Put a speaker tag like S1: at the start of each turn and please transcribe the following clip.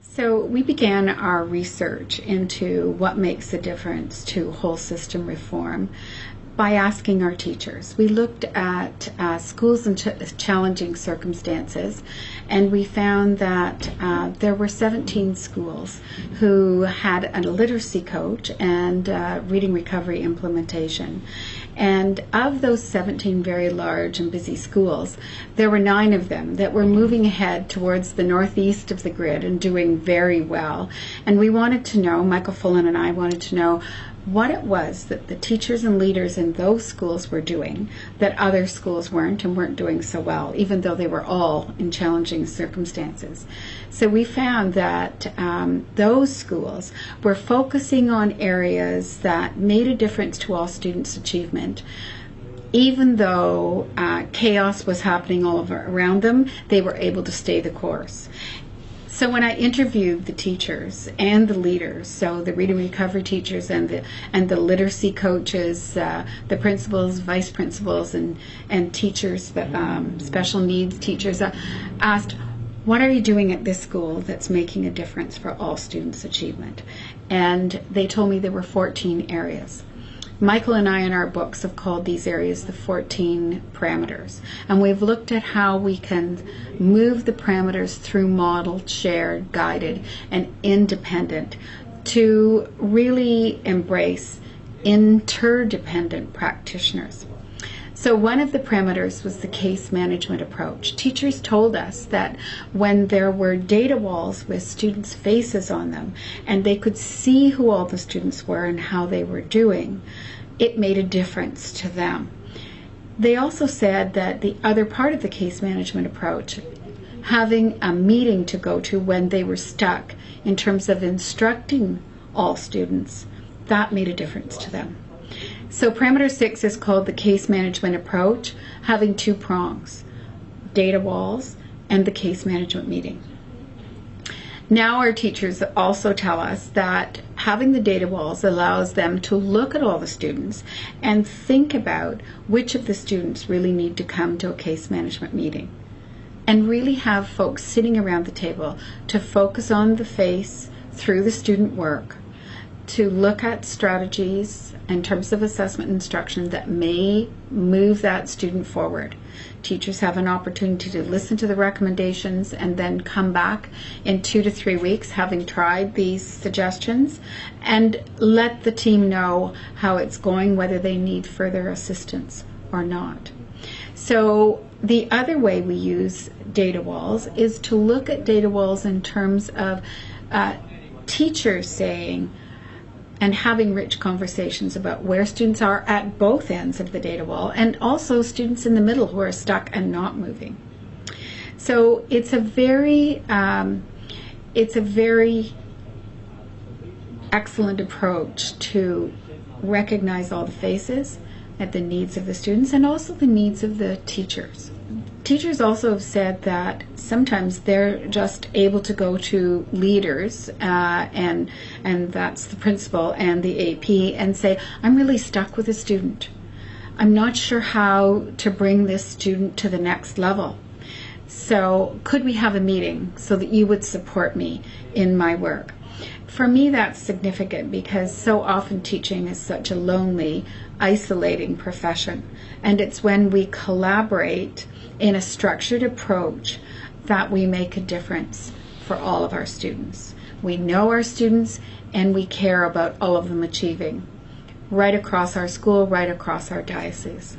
S1: So we began our research into what makes a difference to whole system reform by asking our teachers. We looked at schools in challenging circumstances, and we found that there were 17 schools who had a literacy coach and reading recovery implementation. And of those 17 very large and busy schools, there were 9 of them that were moving ahead towards the northeast of the grid and doing very well. And we wanted to know, Michael Fullen and I wanted to know, what it was that the teachers and leaders in those schools were doing that other schools weren't and weren't doing so well, even though they were all in challenging circumstances. So we found that those schools were focusing on areas that made a difference to all students' achievement. Even though chaos was happening all around them, they were able to stay the course. So when I interviewed the teachers and the leaders, so the reading recovery teachers and the literacy coaches, the principals, vice principals, and teachers, special needs teachers, asked, what are you doing at this school that's making a difference for all students' achievement? And they told me there were 14 areas. Michael and I in our books have called these areas the 14 parameters, and we've looked at how we can move the parameters through modeled, shared, guided, and independent to really embrace interdependent practitioners. So one of the parameters was the case management approach. Teachers told us that when there were data walls with students' faces on them and they could see who all the students were and how they were doing, it made a difference to them. They also said that the other part of the case management approach, having a meeting to go to when they were stuck in terms of instructing all students, that made a difference to them. So parameter 6 is called the case management approach, having 2 prongs, data walls and the case management meeting. Now our teachers also tell us that having the data walls allows them to look at all the students and think about which of the students really need to come to a case management meeting, and really have folks sitting around the table to focus on the face through the student work, to look at strategies in terms of assessment instruction that may move that student forward. Teachers have an opportunity to listen to the recommendations and then come back in 2 to 3 weeks having tried these suggestions and let the team know how it's going, whether they need further assistance or not. So the other way we use data walls is to look at data walls in terms of teachers saying and having rich conversations about where students are at both ends of the data wall, and also students in the middle who are stuck and not moving. So it's a very excellent approach to recognize all the faces at the needs of the students and also the needs of the teachers. Teachers also have said that sometimes they're just able to go to leaders, and that's the principal and the AP, and say, I'm really stuck with a student. I'm not sure how to bring this student to the next level. So could we have a meeting so that you would support me in my work? For me, that's significant because so often teaching is such a lonely, isolating profession. And it's when we collaborate in a structured approach that we make a difference for all of our students. We know our students and we care about all of them achieving right across our school, right across our diocese.